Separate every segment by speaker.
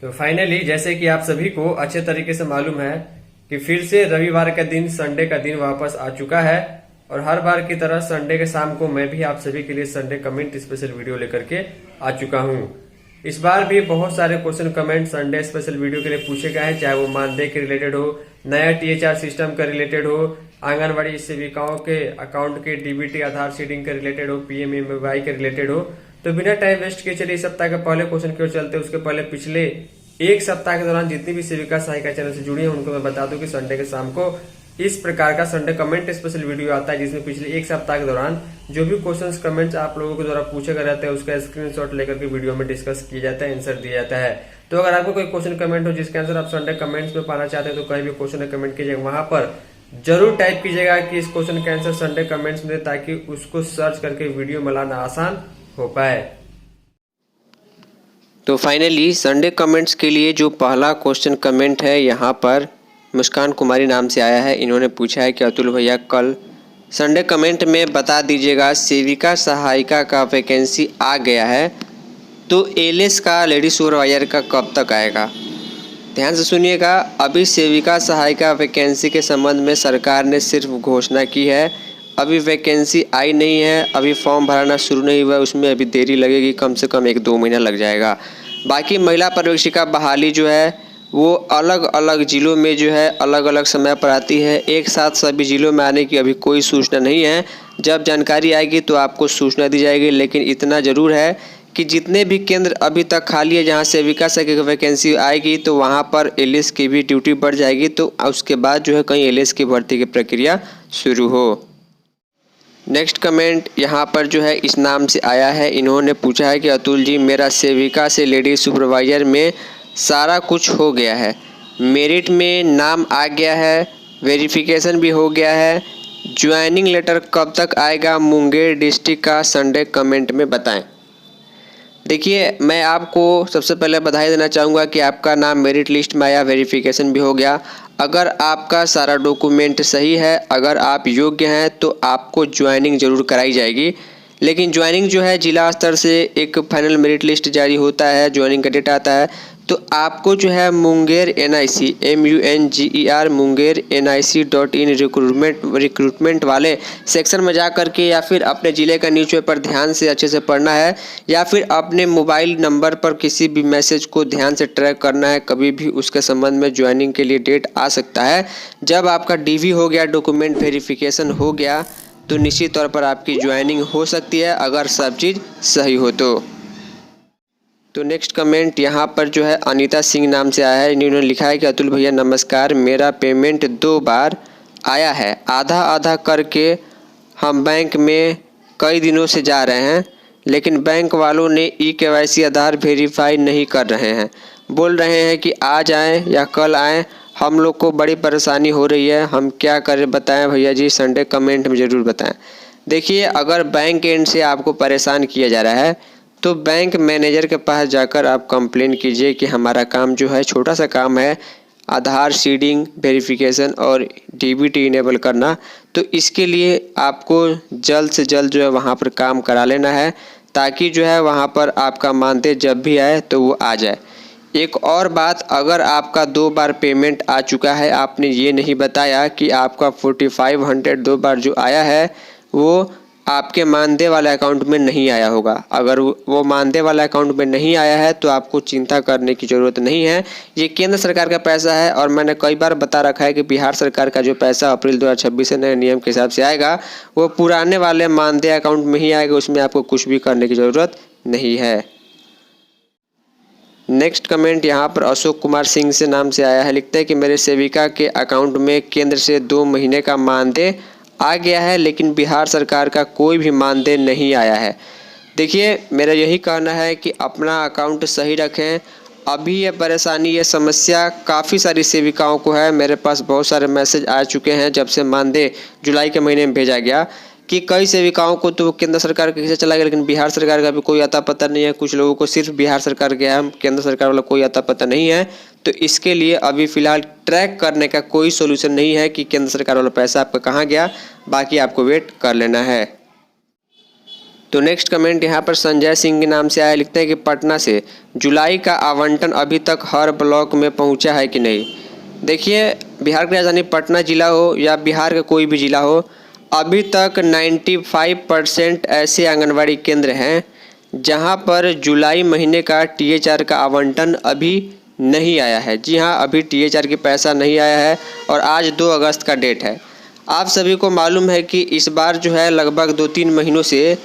Speaker 1: तो फाइनली जैसे कि आप सभी को अच्छे तरीके से मालूम है कि फिर से रविवार का दिन, संडे का दिन वापस आ चुका है। और हर बार की तरह संडे के शाम को मैं भी आप सभी के लिए संडे कमेंट स्पेशल वीडियो लेकर के आ चुका हूं। इस बार भी बहुत सारे question comment Sunday special video के लिए पूछे गए हैं, चाहे वो मानदेय के रिलेटेड हो, नया टीएचआर सिस्टम का रिलेटेड हो, आंगनबाड़ी सेविकाओं के अकाउंट के डीबीटी आधार सीडिंग के रिलेटेड हो, पीएमएमवाई के रिलेटेड हो। तो बिना टाइम वेस्ट किए चलिए इस सप्ताह के पहले क्वेश्चन की ओर चलते हैं। उसके पहले पिछले एक सप्ताह के दौरान जितनी भी सेविका सहायिका चैनल से जुड़ी है उनको मैं बता दूं कि संडे के शाम को इस प्रकार का संडे कमेंट स्पेशल वीडियो आता है, जिसमें पिछले एक सप्ताह के दौरान जो भी क्वेश्चंस कमेंट्स आप लोगों के द्वारा पूछे गए रहते हैं उसका स्क्रीनशॉट लेकर के वीडियो में डिस्कस किया जाता है, आंसर दिया जाता है। तो अगर आपको कोई क्वेश्चन कमेंट हो जिसके आंसर आप संडे कमेंट्स में पाना चाहते हैं तो कहीं भी क्वेश्चन कमेंट कीजिएगा, वहां पर जरूर टाइप कीजिएगा कि इस क्वेश्चन का आंसर संडे कमेंट्स में, ताकि उसको सर्च करके वीडियो में लाना आसान हो पाए।
Speaker 2: तो फाइनली संडे कमेंट्स के लिए जो पहला क्वेश्चन कमेंट है यहाँ पर मुस्कान कुमारी नाम से आया है। इन्होंने पूछा है कि अतुल भैया कल संडे कमेंट में बता दीजिएगा सेविका सहायिका का वैकेंसी आ गया है तो एलएस का लेडी सुपरवाइजर का कब तक आएगा। ध्यान से सुनिएगा, अभी सेविका सहायिका वैकेंसी के संबंध में सरकार ने सिर्फ घोषणा की है, अभी वैकेंसी आई नहीं है, अभी फॉर्म भरना शुरू नहीं हुआ है, उसमें अभी देरी लगेगी, कम से कम 1-2 महीना लग जाएगा। बाकी महिला पर्यवेक्षिका बहाली जो है वो अलग अलग ज़िलों में जो है अलग अलग समय पर आती है, एक साथ सभी ज़िलों में आने की अभी कोई सूचना नहीं है। जब जानकारी आएगी तो आपको सूचना दी जाएगी, लेकिन इतना ज़रूर है कि जितने भी केंद्र अभी तक खाली है जहां सेविका की वैकेंसी आएगी तो वहां पर एलएस की भी ड्यूटी बढ़ जाएगी, तो उसके बाद जो है कहीं एलएस की भर्ती की प्रक्रिया शुरू हो। नेक्स्ट कमेंट यहाँ पर जो है इस नाम से आया है। इन्होंने पूछा है कि अतुल जी मेरा सेविका से लेडी सुपरवाइजर में सारा कुछ हो गया है, मेरिट में नाम आ गया है, वेरिफिकेशन भी हो गया है, ज्वाइनिंग लेटर कब तक आएगा मुंगेर डिस्ट्रिक्ट का, संडे कमेंट में बताएं। देखिए, मैं आपको सबसे पहले बधाई देना चाहूँगा कि आपका नाम मेरिट लिस्ट में आया, वेरिफिकेशन भी हो गया। अगर आपका सारा डॉक्यूमेंट सही है, अगर आप योग्य हैं तो आपको ज्वाइनिंग ज़रूर कराई जाएगी। लेकिन ज्वाइनिंग जो है जिला स्तर से एक फाइनल मेरिट लिस्ट जारी होता है, ज्वाइनिंग का डेट आता है, तो आपको जो है Munger NIC MUNGER Munger NIC.in recruitment वाले सेक्शन में जा करके या फिर अपने ज़िले का न्यूज़पेपर ध्यान से अच्छे से पढ़ना है, या फिर अपने मोबाइल नंबर पर किसी भी मैसेज को ध्यान से ट्रैक करना है। कभी भी उसके संबंध में ज्वाइनिंग के लिए डेट आ सकता है। जब आपका DV हो गया, डॉक्यूमेंट वेरिफिकेशन हो गया, तो निश्चित तौर पर आपकी ज्वाइनिंग हो सकती है अगर सब चीज़ सही हो तो नेक्स्ट कमेंट यहाँ पर जो है अनीता सिंह नाम से आया है। इन्होंने लिखा है कि अतुल भैया नमस्कार, मेरा पेमेंट 2 बार आया है, आधा आधा करके हम बैंक में कई दिनों से जा रहे हैं, लेकिन बैंक वालों ने eKYC आधार वेरीफाई नहीं कर रहे हैं, बोल रहे हैं कि आज आएँ या कल आएँ, हम लोग को बड़ी परेशानी हो रही है, हम क्या करें बताएं भैया जी, संडे कमेंट में ज़रूर बताएं। देखिए, अगर बैंक एंड से आपको परेशान किया जा रहा है तो बैंक मैनेजर के पास जाकर आप कंप्लेन कीजिए कि हमारा काम जो है छोटा सा काम है, आधार सीडिंग वेरिफिकेशन और DBT इनेबल करना, तो इसके लिए आपको जल्द से जल्द जो है वहाँ पर काम करा लेना है, ताकि जो है वहाँ पर आपका मानदेय जब भी आए तो वो आ जाए। एक और बात, अगर आपका 2 बार पेमेंट आ चुका है, आपने ये नहीं बताया कि आपका 4500 2 बार जो आया है वो आपके मानदेय वाले अकाउंट में नहीं आया होगा। अगर वो मानदेय वाला अकाउंट में नहीं आया है तो आपको चिंता करने की ज़रूरत नहीं है, ये केंद्र सरकार का पैसा है। और मैंने कई बार बता रखा है कि बिहार सरकार का जो पैसा अप्रैल 2026 से नए नियम के हिसाब से आएगा वो पुराने वाले मानदेय अकाउंट में ही आएगा, उसमें आपको कुछ भी करने की ज़रूरत नहीं है। नेक्स्ट कमेंट यहाँ पर अशोक कुमार सिंह से नाम से आया है। लिखते हैं कि मेरे सेविका के अकाउंट में केंद्र से 2 महीने का मानदेय आ गया है, लेकिन बिहार सरकार का कोई भी मानदेय नहीं आया है। देखिए, मेरा यही कहना है कि अपना अकाउंट सही रखें। अभी ये परेशानी, ये समस्या काफ़ी सारी सेविकाओं को है। मेरे पास बहुत सारे मैसेज आ चुके हैं जब से मानदेय जुलाई के महीने में भेजा गया कि कई सेविकाओं को तो केंद्र सरकार के हिस्से चला गया, लेकिन बिहार सरकार का भी कोई अता पता नहीं है। कुछ लोगों को सिर्फ बिहार सरकार गया है, केंद्र सरकार वाला कोई अता पता नहीं है। तो इसके लिए अभी फ़िलहाल ट्रैक करने का कोई सोल्यूशन नहीं है कि केंद्र सरकार वाला पैसा आपका कहाँ गया, बाकी आपको वेट कर लेना है। तो नेक्स्ट कमेंट यहाँ पर संजय सिंह के नाम से आया, लिखते हैं कि पटना से जुलाई का आवंटन अभी तक हर ब्लॉक में पहुँचा है कि नहीं। देखिए, बिहार की राजधानी पटना जिला हो या बिहार का कोई भी जिला हो, अभी तक 95% ऐसे आंगनवाड़ी केंद्र हैं जहां पर जुलाई महीने का THR का आवंटन अभी नहीं आया है। जी हां, अभी THR की पैसा नहीं आया है और आज 2 अगस्त का डेट है। आप सभी को मालूम है कि इस बार जो है लगभग 2-3 महीनों से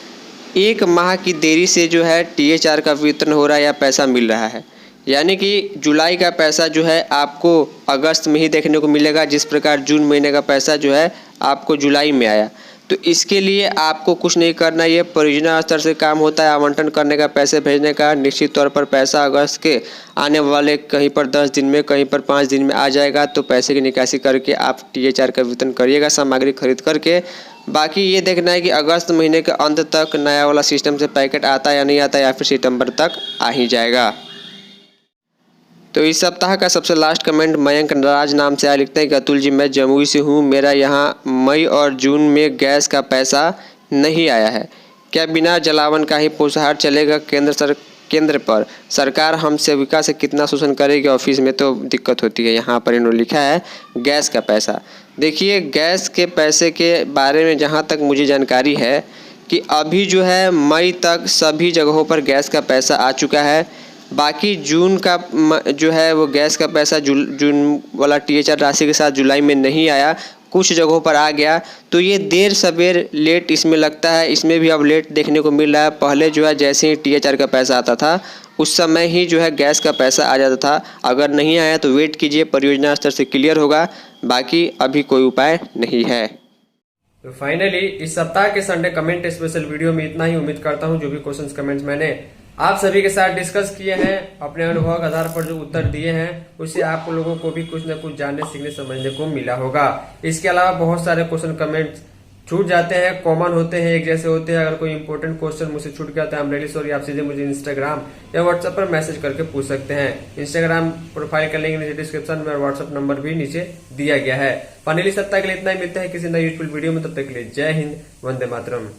Speaker 2: 1 माह की देरी से जो है THR का वितरण हो रहा है या पैसा मिल रहा है। यानी कि जुलाई का पैसा जो है आपको अगस्त में ही देखने को मिलेगा, जिस प्रकार जून महीने का पैसा जो है आपको जुलाई में आया। तो इसके लिए आपको कुछ नहीं करना, ये परियोजना स्तर से काम होता है आवंटन करने का, पैसे भेजने का। निश्चित तौर पर पैसा अगस्त के आने वाले कहीं पर 10 दिन में, कहीं पर 5 दिन में आ जाएगा। तो पैसे की निकासी करके आप THR का वितरण करिएगा सामग्री खरीद करके। बाकी ये देखना है कि अगस्त महीने के अंत तक नया वाला सिस्टम से पैकेट आता या नहीं आता, या फिर सितंबर तक आ ही जाएगा। तो इस सप्ताह का सबसे लास्ट कमेंट मयंक राज नाम से आया, लिखते हैं कि अतुल जी, मैं जमुई से हूँ, मेरा यहाँ मई और जून में गैस का पैसा नहीं आया है, क्या बिना जलावन का ही पोषाहार चलेगा? केंद्र पर सरकार हम सेविका से कितना शोषण करेगी, ऑफिस में तो दिक्कत होती है। यहाँ पर इन्होंने लिखा है गैस का पैसा। देखिए, गैस के पैसे के बारे में जहाँ तक मुझे जानकारी है कि अभी जो है मई तक सभी जगहों पर गैस का पैसा आ चुका है। बाकी जून का जो है वो गैस का पैसा जून वाला THR राशि के साथ जुलाई में नहीं आया, कुछ जगहों पर आ गया। तो ये देर सवेर लेट इसमें लगता है, इसमें भी अब लेट देखने को मिल रहा है। पहले जो है जैसे ही THR का पैसा आता था उस समय ही जो है गैस का पैसा आ जाता था। अगर नहीं आया तो वेट कीजिए, परियोजना स्तर से क्लियर होगा। बाकी अभी कोई उपाय नहीं है।
Speaker 1: तो फाइनली इस सप्ताह के संडे कमेंट स्पेशल वीडियो में इतना ही। उम्मीद करता हूं जो भी क्वेश्चंस कमेंट्स मैंने आप सभी के साथ डिस्कस किए हैं, अपने अनुभव के आधार पर जो उत्तर दिए हैं, उससे आप लोगों को भी कुछ न कुछ जानने, सीखने, समझने को मिला होगा। इसके अलावा बहुत सारे क्वेश्चन कमेंट्स छूट जाते हैं, कॉमन होते हैं, एक जैसे होते हैं। अगर कोई इंपॉर्टेंट क्वेश्चन मुझसे छूट गया तो आई एम रियली सॉरी। आप सीधे मुझे इंस्टाग्राम या व्हाट्सएप पर मैसेज करके पूछ सकते हैं। इंस्टाग्राम प्रोफाइल का लिंक नीचे डिस्क्रिप्शन में और व्हाट्सएप नंबर भी नीचे दिया गया है। फाइनली सप्ताह के लिए इतना ही, मिलते हैं किसी नई यूजफुल वीडियो में। तब तक के लिए जय हिंद, वंदे मातरम।